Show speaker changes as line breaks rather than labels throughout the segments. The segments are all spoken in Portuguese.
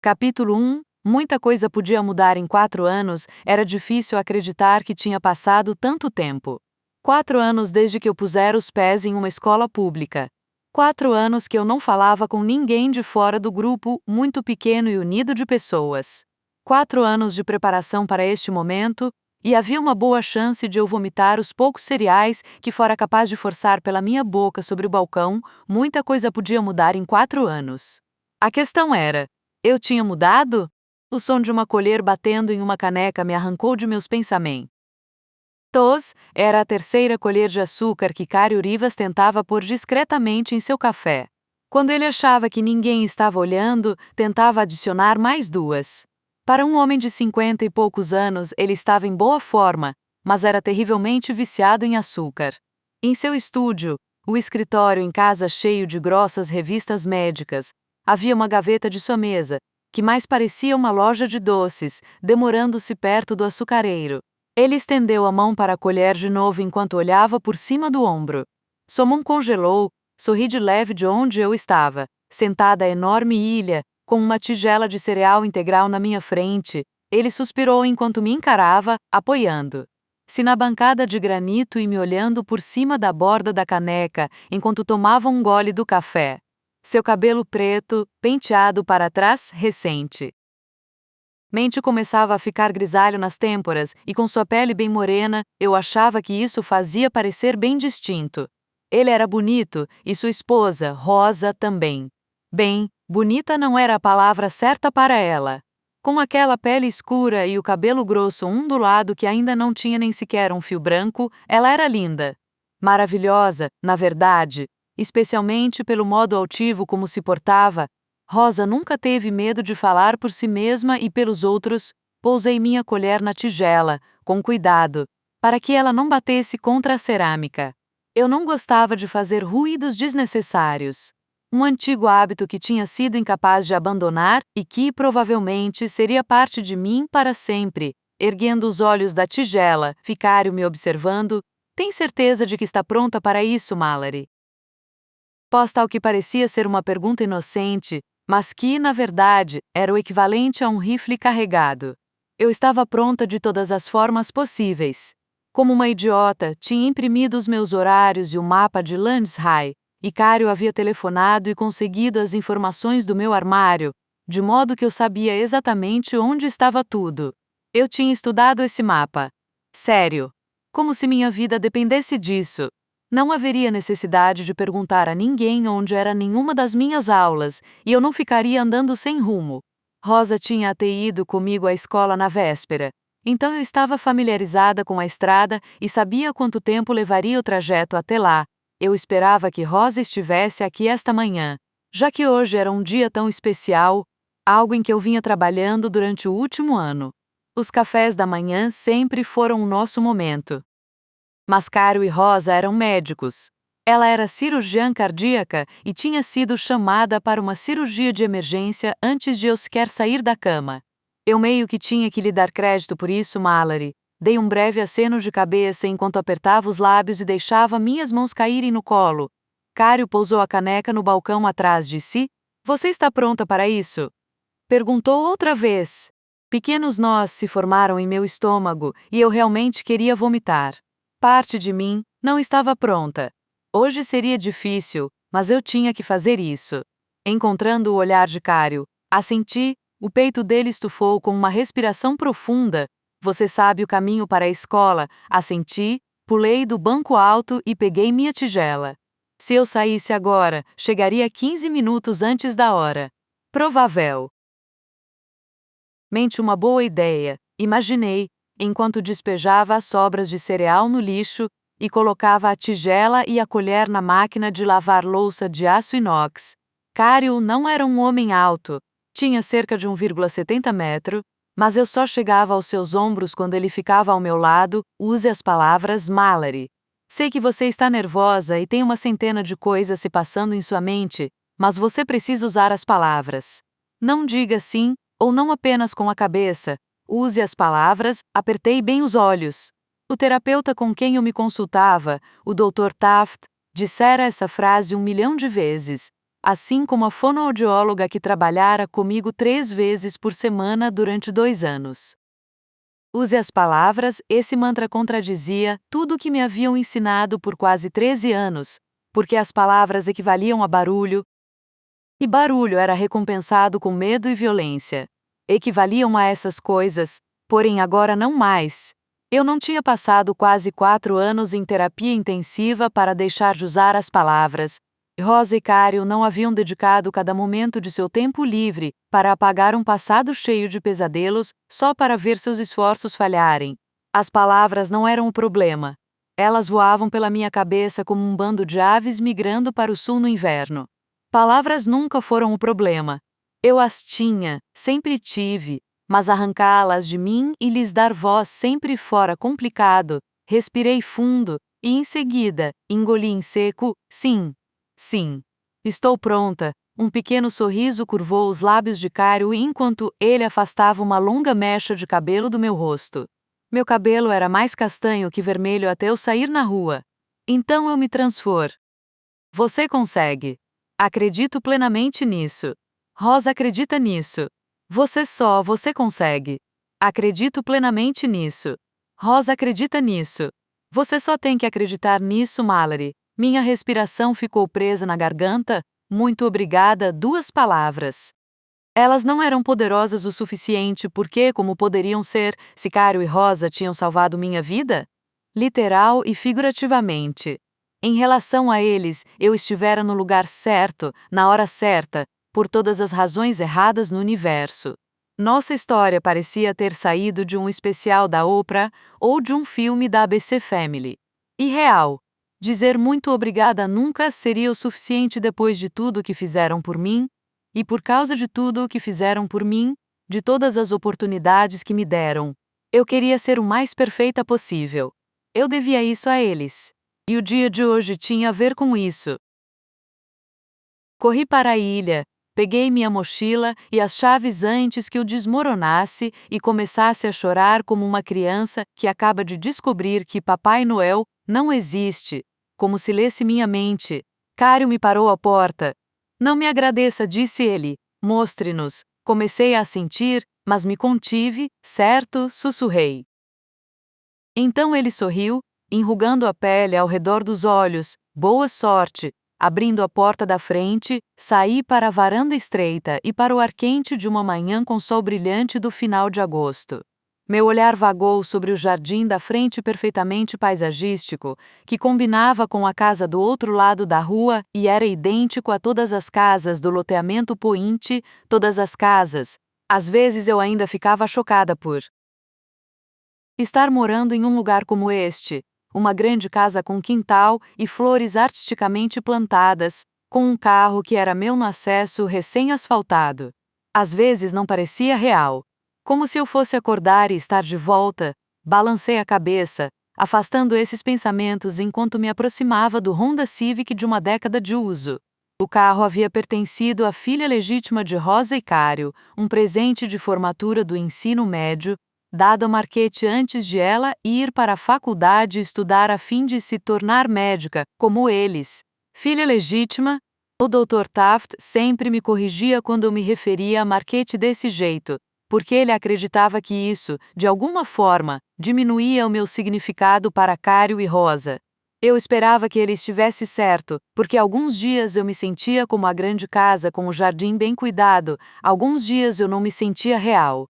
Capítulo 1. Muita coisa podia mudar em 4 anos, era difícil acreditar que tinha passado tanto tempo. 4 anos desde que eu pusera os pés em uma escola pública. 4 anos que eu não falava com ninguém de fora do grupo, muito pequeno e unido de pessoas. 4 anos de preparação para este momento, e havia uma boa chance de eu vomitar os poucos cereais que fora capaz de forçar pela minha boca sobre o balcão. Muita coisa podia mudar em 4 anos. A questão era: eu tinha mudado? O som de uma colher batendo em uma caneca me arrancou de meus pensamentos. Era a terceira colher de açúcar que Cário Rivas tentava pôr discretamente em seu café. Quando ele achava que ninguém estava olhando, tentava adicionar mais 2. Para um homem de 50 e poucos anos, ele estava em boa forma, mas era terrivelmente viciado em açúcar. Em seu estúdio, o escritório em casa cheio de grossas revistas médicas, havia uma gaveta de sua mesa, que mais parecia uma loja de doces, demorando-se perto do açucareiro. Ele estendeu a mão para colher de novo enquanto olhava por cima do ombro. Sua mão congelou, sorri de leve de onde eu estava, sentada à enorme ilha, com uma tigela de cereal integral na minha frente. Ele suspirou enquanto me encarava, apoiando-se na bancada de granito e me olhando por cima da borda da caneca, enquanto tomava um gole do café. Seu cabelo preto, penteado para trás, recente. Mente começava a ficar grisalho nas têmporas, e com sua pele bem morena, eu achava que isso fazia parecer bem distinto. Ele era bonito, e sua esposa, Rosa, também. Bem, bonita não era a palavra certa para ela. Com aquela pele escura e o cabelo grosso ondulado que ainda não tinha nem sequer um fio branco, ela era linda. Maravilhosa, na verdade. Especialmente pelo modo altivo como se portava. Rosa nunca teve medo de falar por si mesma e pelos outros. Pousei minha colher na tigela, com cuidado, para que ela não batesse contra a cerâmica. Eu não gostava de fazer ruídos desnecessários. Um antigo hábito que tinha sido incapaz de abandonar e que, provavelmente, seria parte de mim para sempre. Erguendo os olhos da tigela, Cário me observando. Tem certeza de que está pronta para isso, Mallory? Posta ao que parecia ser uma pergunta inocente, mas que, na verdade, era o equivalente a um rifle carregado. Eu estava pronta de todas as formas possíveis. Como uma idiota, tinha imprimido os meus horários e o mapa de Landshai, e Cário havia telefonado e conseguido as informações do meu armário, de modo que eu sabia exatamente onde estava tudo. Eu tinha estudado esse mapa. Sério. Como se minha vida dependesse disso. Não haveria necessidade de perguntar a ninguém onde era nenhuma das minhas aulas, e eu não ficaria andando sem rumo. Rosa tinha até ido comigo à escola na véspera, então eu estava familiarizada com a estrada e sabia quanto tempo levaria o trajeto até lá. Eu esperava que Rosa estivesse aqui esta manhã, já que hoje era um dia tão especial, algo em que eu vinha trabalhando durante o último ano. Os cafés da manhã sempre foram o nosso momento. Mas Cário e Rosa eram médicos. Ela era cirurgiã cardíaca e tinha sido chamada para uma cirurgia de emergência antes de eu sequer sair da cama. Eu meio que tinha que lhe dar crédito por isso, Mallory. Dei um breve aceno de cabeça enquanto apertava os lábios e deixava minhas mãos caírem no colo. Cário pousou a caneca no balcão atrás de si. Você está pronta para isso? Perguntou outra vez. Pequenos nós se formaram em meu estômago e eu realmente queria vomitar. Parte de mim não estava pronta. Hoje seria difícil, mas eu tinha que fazer isso. Encontrando o olhar de Cário, assenti, o peito dele estufou com uma respiração profunda. Você sabe o caminho para a escola, assenti, pulei do banco alto e peguei minha tigela. Se eu saísse agora, chegaria 15 minutos antes da hora. Provável. Mente uma boa ideia, imaginei, enquanto despejava as sobras de cereal no lixo e colocava a tigela e a colher na máquina de lavar louça de aço inox. Cário não era um homem alto, tinha cerca de 1,70 metros, mas eu só chegava aos seus ombros quando ele ficava ao meu lado. Use as palavras, Mallory. Sei que você está nervosa e tem uma centena de coisas se passando em sua mente, mas você precisa usar as palavras. Não diga sim, ou não apenas com a cabeça. Use as palavras. Apertei bem os olhos. O terapeuta com quem eu me consultava, o Dr. Taft, dissera essa frase 1 milhão de vezes. assim como a fonoaudióloga que trabalhara comigo 3 vezes por semana durante 2 anos. Use as palavras, esse mantra contradizia tudo o que me haviam ensinado por quase 13 anos, porque as palavras equivaliam a barulho, e barulho era recompensado com medo e violência. Equivaliam a essas coisas, porém agora não mais. Eu não tinha passado quase 4 anos em terapia intensiva para deixar de usar as palavras. Rosa e Cário não haviam dedicado cada momento de seu tempo livre para apagar um passado cheio de pesadelos só para ver seus esforços falharem. As palavras não eram o problema. Elas voavam pela minha cabeça como um bando de aves migrando para o sul no inverno. Palavras nunca foram o problema. Eu as tinha, sempre tive, mas arrancá-las de mim e lhes dar voz sempre fora complicado. Respirei fundo, e em seguida, engoli em seco, sim. Sim. Estou pronta. Um pequeno sorriso curvou os lábios de Cário enquanto ele afastava uma longa mecha de cabelo do meu rosto. Meu cabelo era mais castanho que vermelho até eu sair na rua. Então eu me transfor. Você consegue. Acredito plenamente nisso. Rosa acredita nisso. Você consegue. Acredito plenamente nisso. Rosa acredita nisso. Você só tem que acreditar nisso, Mallory. Minha respiração ficou presa na garganta. Muito obrigada, 2 palavras. Elas não eram poderosas o suficiente porque, como poderiam ser, se Cário e Rosa tinham salvado minha vida? Literal e figurativamente. Em relação a eles, eu estivera no lugar certo, na hora certa, por todas as razões erradas no universo. Nossa história parecia ter saído de um especial da Oprah ou de um filme da ABC Family. Irreal. Dizer muito obrigada nunca seria o suficiente depois de tudo o que fizeram por mim, e por causa de tudo o que fizeram por mim, de todas as oportunidades que me deram. Eu queria ser o mais perfeita possível. Eu devia isso a eles. E o dia de hoje tinha a ver com isso. Corri para a ilha, peguei minha mochila e as chaves antes que eu desmoronasse e começasse a chorar como uma criança que acaba de descobrir que Papai Noel não existe, como se lesse minha mente. Cário me parou à porta. Não me agradeça, disse ele. Mostre-nos. Comecei a assentir, mas me contive, certo? Sussurrei. Então ele sorriu, enrugando a pele ao redor dos olhos. Boa sorte. Abrindo a porta da frente, saí para a varanda estreita e para o ar quente de uma manhã com sol brilhante do final de agosto. Meu olhar vagou sobre o jardim da frente perfeitamente paisagístico, que combinava com a casa do outro lado da rua e era idêntico a todas as casas do loteamento Point, todas as casas. Às vezes eu ainda ficava chocada por estar morando em um lugar como este, uma grande casa com quintal e flores artisticamente plantadas, com um carro que era meu no acesso recém-asfaltado. Às vezes não parecia real. Como se eu fosse acordar e estar de volta, balancei a cabeça, afastando esses pensamentos enquanto me aproximava do Honda Civic de uma década de uso. O carro havia pertencido à filha legítima de Rosa e Cário, um presente de formatura do ensino médio, dado a Marquette antes de ela ir para a faculdade estudar a fim de se tornar médica, como eles. Filha legítima? O Dr. Taft sempre me corrigia quando eu me referia a Marquette desse jeito, porque ele acreditava que isso, de alguma forma, diminuía o meu significado para Cário e Rosa. Eu esperava que ele estivesse certo, porque alguns dias eu me sentia como a grande casa com o jardim bem cuidado, alguns dias eu não me sentia real.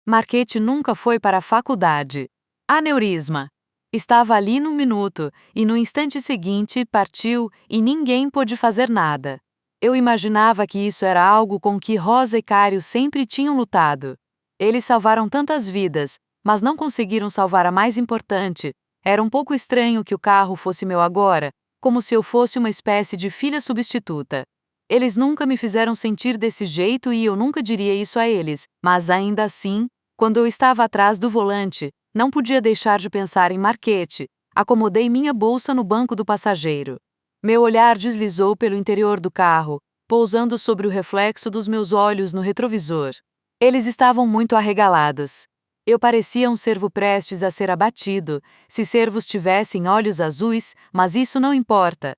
Marquette nunca foi para a faculdade. Aneurisma. Estava ali num minuto, e no instante seguinte partiu, e ninguém pôde fazer nada. Eu imaginava que isso era algo com que Rosa e Cário sempre tinham lutado. Eles salvaram tantas vidas, mas não conseguiram salvar a mais importante. Era um pouco estranho que o carro fosse meu agora, como se eu fosse uma espécie de filha substituta. Eles nunca me fizeram sentir desse jeito e eu nunca diria isso a eles, mas ainda assim, quando eu estava atrás do volante, não podia deixar de pensar em Marquette. Acomodei minha bolsa no banco do passageiro. Meu olhar deslizou pelo interior do carro, pousando sobre o reflexo dos meus olhos no retrovisor. Eles estavam muito arregalados. Eu parecia um cervo prestes a ser abatido, se cervos tivessem olhos azuis, mas isso não importa.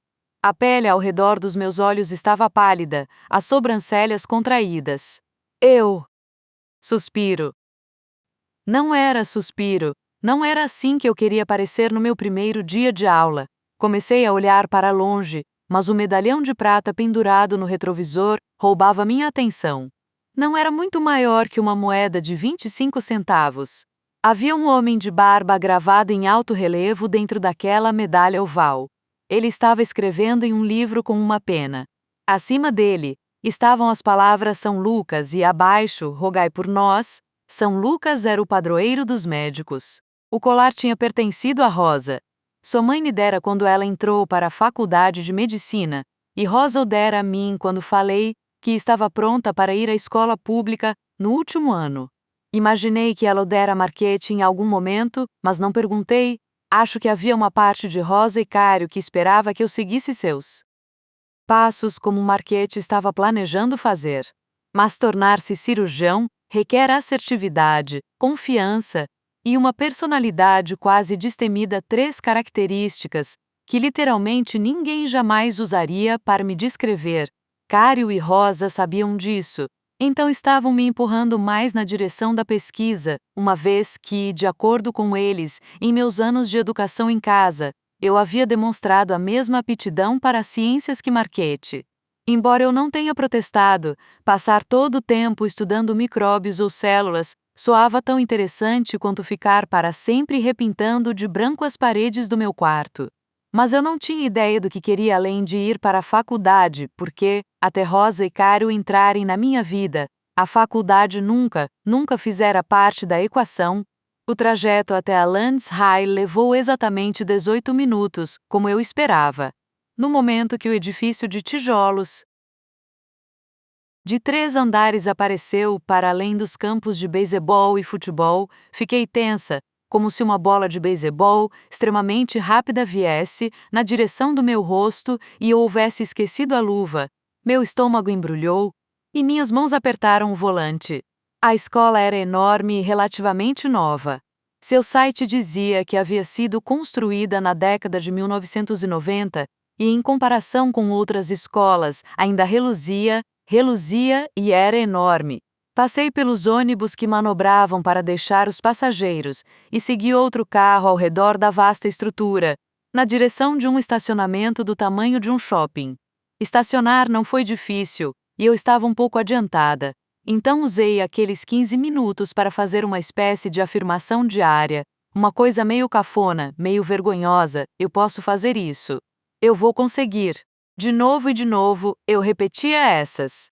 A pele ao redor dos meus olhos estava pálida, as sobrancelhas contraídas. Eu suspiro. Não era suspiro, não era assim que eu queria parecer no meu primeiro dia de aula. Comecei a olhar para longe, mas o medalhão de prata pendurado no retrovisor roubava minha atenção. Não era muito maior que uma moeda de 25 centavos. Havia um homem de barba gravado em alto relevo dentro daquela medalha oval. Ele estava escrevendo em um livro com uma pena. Acima dele estavam as palavras São Lucas e abaixo, rogai por nós. São Lucas era o padroeiro dos médicos. O colar tinha pertencido a Rosa. Sua mãe me dera quando ela entrou para a faculdade de medicina, e Rosa o dera a mim quando falei que estava pronta para ir à escola pública no último ano. Imaginei que ela o dera a Marquete em algum momento, mas não perguntei. Acho que havia uma parte de Rosa e Cário que esperava que eu seguisse seus passos como Marquete estava planejando fazer. Mas tornar-se cirurgião requer assertividade, confiança e uma personalidade quase destemida, 3 características que literalmente ninguém jamais usaria para me descrever. Cário e Rosa sabiam disso, então estavam me empurrando mais na direção da pesquisa, uma vez que, de acordo com eles, em meus anos de educação em casa, eu havia demonstrado a mesma aptidão para as ciências que Marquete. Embora eu não tenha protestado, passar todo o tempo estudando micróbios ou células soava tão interessante quanto ficar para sempre repintando de branco as paredes do meu quarto. Mas eu não tinha ideia do que queria além de ir para a faculdade, porque, até Rosa e Cário entrarem na minha vida, a faculdade nunca fizera parte da equação. O trajeto até a Lands High levou exatamente 18 minutos, como eu esperava. No momento que o edifício de tijolos de 3 andares apareceu para além dos campos de beisebol e futebol, fiquei tensa, como se uma bola de beisebol, extremamente rápida, viesse na direção do meu rosto e eu houvesse esquecido a luva. Meu estômago embrulhou e minhas mãos apertaram o volante. A escola era enorme e relativamente nova. Seu site dizia que havia sido construída na década de 1990 e, em comparação com outras escolas, ainda reluzia e era enorme. Passei pelos ônibus que manobravam para deixar os passageiros e segui outro carro ao redor da vasta estrutura, na direção de um estacionamento do tamanho de um shopping. Estacionar não foi difícil e eu estava um pouco adiantada, então usei aqueles 15 minutos para fazer uma espécie de afirmação diária, uma coisa meio cafona, meio vergonhosa. Eu posso fazer isso. Eu vou conseguir. De novo e de novo, eu repetia essas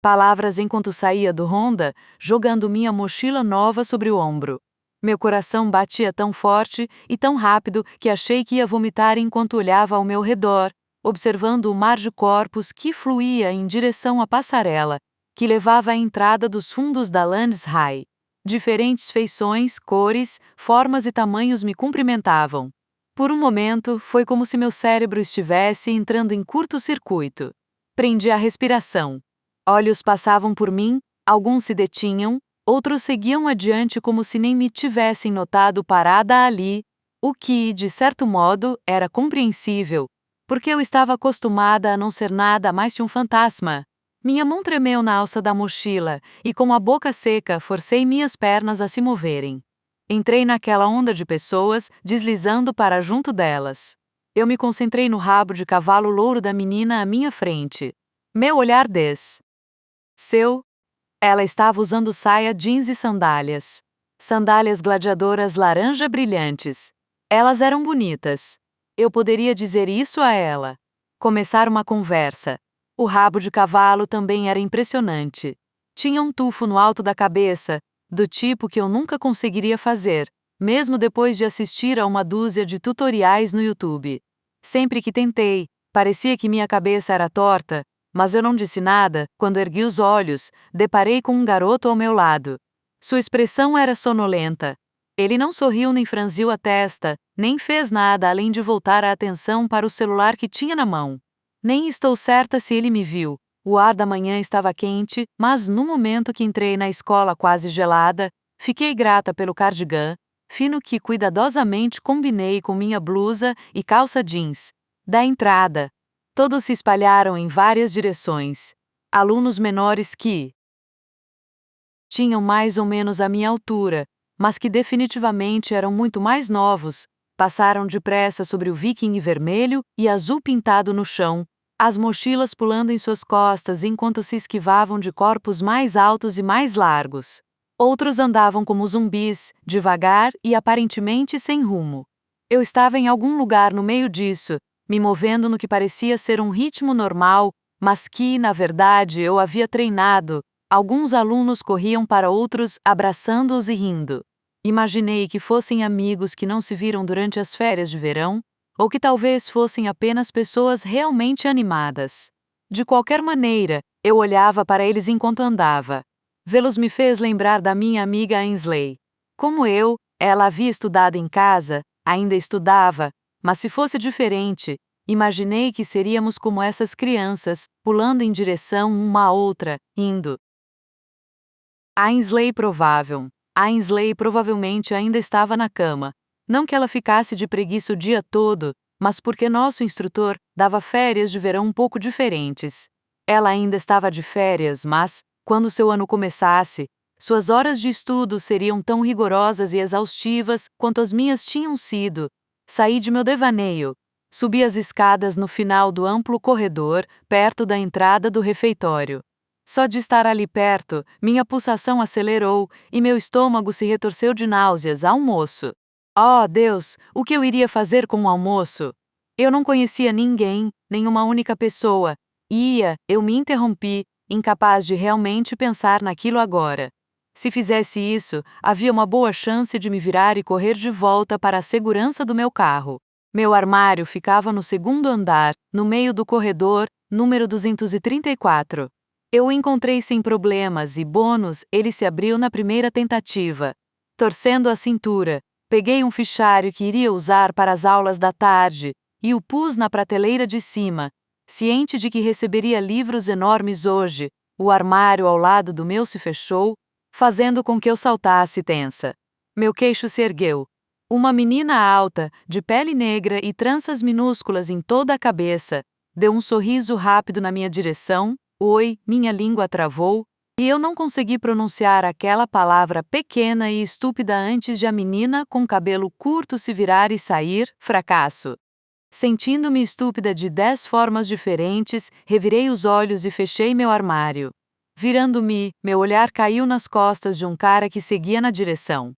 palavras enquanto saía do Honda, jogando minha mochila nova sobre o ombro. Meu coração batia tão forte e tão rápido que achei que ia vomitar enquanto olhava ao meu redor, observando o mar de corpos que fluía em direção à passarela, que levava à entrada dos fundos da Lands High. Diferentes feições, cores, formas e tamanhos me cumprimentavam. Por um momento, foi como se meu cérebro estivesse entrando em curto-circuito. Prendi a respiração. Olhos passavam por mim, alguns se detinham, outros seguiam adiante como se nem me tivessem notado parada ali, o que, de certo modo, era compreensível, porque eu estava acostumada a não ser nada mais que um fantasma. Minha mão tremeu na alça da mochila, e com a boca seca forcei minhas pernas a se moverem. Entrei naquela onda de pessoas, deslizando para junto delas. Eu me concentrei no rabo de cavalo louro da menina à minha frente. Meu olhar seu. Ela estava usando saia jeans e sandálias. Sandálias gladiadoras laranja brilhantes. Elas eram bonitas. Eu poderia dizer isso a ela. Começar uma conversa. O rabo de cavalo também era impressionante. Tinha um tufo no alto da cabeça, do tipo que eu nunca conseguiria fazer, mesmo depois de assistir a uma dúzia de tutoriais no YouTube. Sempre que tentei, parecia que minha cabeça era torta, mas eu não disse nada. Quando ergui os olhos, deparei com um garoto ao meu lado. Sua expressão era sonolenta. Ele não sorriu nem franziu a testa, nem fez nada além de voltar a atenção para o celular que tinha na mão. Nem estou certa se ele me viu. O ar da manhã estava quente, mas no momento que entrei na escola quase gelada, fiquei grata pelo cardigan, fino que cuidadosamente combinei com minha blusa e calça jeans. da entrada. Todos se espalharam em várias direções. Alunos menores que tinham mais ou menos a minha altura, mas que definitivamente eram muito mais novos, passaram depressa sobre o Viking vermelho e azul pintado no chão, as mochilas pulando em suas costas enquanto se esquivavam de corpos mais altos e mais largos. Outros andavam como zumbis, devagar e aparentemente sem rumo. Eu estava em algum lugar no meio disso, me movendo no que parecia ser um ritmo normal, mas que, na verdade, eu havia treinado. Alguns alunos corriam para outros, abraçando-os e rindo. Imaginei que fossem amigos que não se viram durante as férias de verão, ou que talvez fossem apenas pessoas realmente animadas. De qualquer maneira, eu olhava para eles enquanto andava. Vê-los me fez lembrar da minha amiga Ainsley. Como eu, ela havia estudado em casa, ainda estudava, mas se fosse diferente, imaginei que seríamos como essas crianças, pulando em direção uma à outra, indo. Ainsley provavelmente ainda estava na cama. Não que ela ficasse de preguiça o dia todo, mas porque nosso instrutor dava férias de verão um pouco diferentes. Ela ainda estava de férias, mas, quando seu ano começasse, suas horas de estudo seriam tão rigorosas e exaustivas quanto as minhas tinham sido. Saí de meu devaneio. Subi as escadas no final do amplo corredor, perto da entrada do refeitório. Só de estar ali perto, minha pulsação acelerou e meu estômago se retorceu de náuseas. Almoço. Oh, Deus, o que eu iria fazer com o almoço? Eu não conhecia ninguém, nenhuma única pessoa. Eu me interrompi, incapaz de realmente pensar naquilo agora. Se fizesse isso, havia uma boa chance de me virar e correr de volta para a segurança do meu carro. Meu armário ficava no segundo andar, no meio do corredor, número 234. Eu o encontrei sem problemas e, bônus, ele se abriu na primeira tentativa. Torcendo a cintura, peguei um fichário que iria usar para as aulas da tarde e o pus na prateleira de cima. Ciente de que receberia livros enormes hoje, o armário ao lado do meu se fechou, fazendo com que eu saltasse tensa. Meu queixo se ergueu. Uma menina alta, de pele negra e tranças minúsculas em toda a cabeça, deu um sorriso rápido na minha direção. Oi, minha língua travou, e eu não consegui pronunciar aquela palavra pequena e estúpida antes de a menina com cabelo curto se virar e sair. Fracasso. Sentindo-me estúpida de 10 formas diferentes, revirei os olhos e fechei meu armário. Virando-me, meu olhar caiu nas costas de um cara que seguia na direção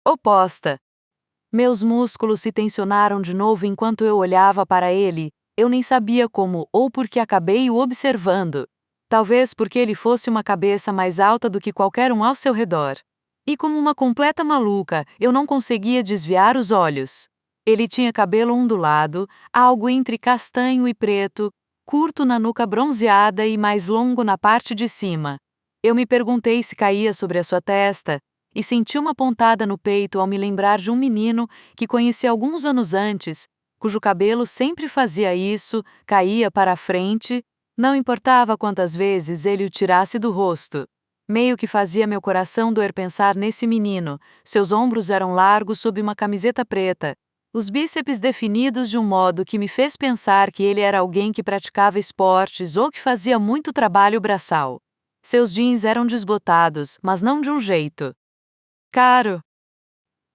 oposta. Meus músculos se tensionaram de novo enquanto eu olhava para ele. Eu nem sabia como ou porque acabei o observando. Talvez porque ele fosse uma cabeça mais alta do que qualquer um ao seu redor. E como uma completa maluca, eu não conseguia desviar os olhos. Ele tinha cabelo ondulado, algo entre castanho e preto, curto na nuca bronzeada e mais longo na parte de cima. Eu me perguntei se caía sobre a sua testa, e senti uma pontada no peito ao me lembrar de um menino que conheci alguns anos antes, cujo cabelo sempre fazia isso, caía para a frente, não importava quantas vezes ele o tirasse do rosto. Meio que fazia meu coração doer pensar nesse menino. Seus ombros eram largos sob uma camiseta preta, os bíceps definidos de um modo que me fez pensar que ele era alguém que praticava esportes ou que fazia muito trabalho braçal. Seus jeans eram desbotados, mas não de um jeito caro.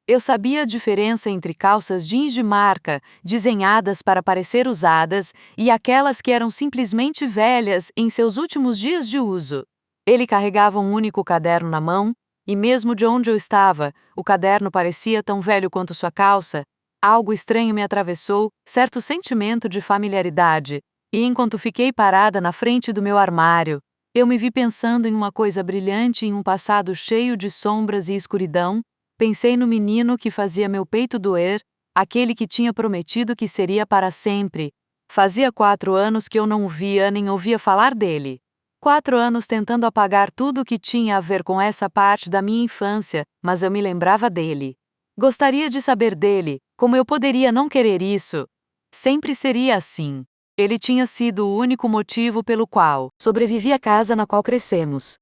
Eu sabia a diferença entre calças jeans de marca, desenhadas para parecer usadas, e aquelas que eram simplesmente velhas em seus últimos dias de uso. Ele carregava um único caderno na mão, e mesmo de onde eu estava, o caderno parecia tão velho quanto sua calça. Algo estranho me atravessou, certo sentimento de familiaridade, e enquanto fiquei parada na frente do meu armário, eu me vi pensando em uma coisa brilhante em um passado cheio de sombras e escuridão. Pensei no menino que fazia meu peito doer, aquele que tinha prometido que seria para sempre. Fazia 4 anos que eu não o via nem ouvia falar dele. 4 anos tentando apagar tudo o que tinha a ver com essa parte da minha infância, mas eu me lembrava dele. Gostaria de saber dele, como eu poderia não querer isso? Sempre seria assim. Ele tinha sido o único motivo pelo qual sobrevivi à casa na qual crescemos.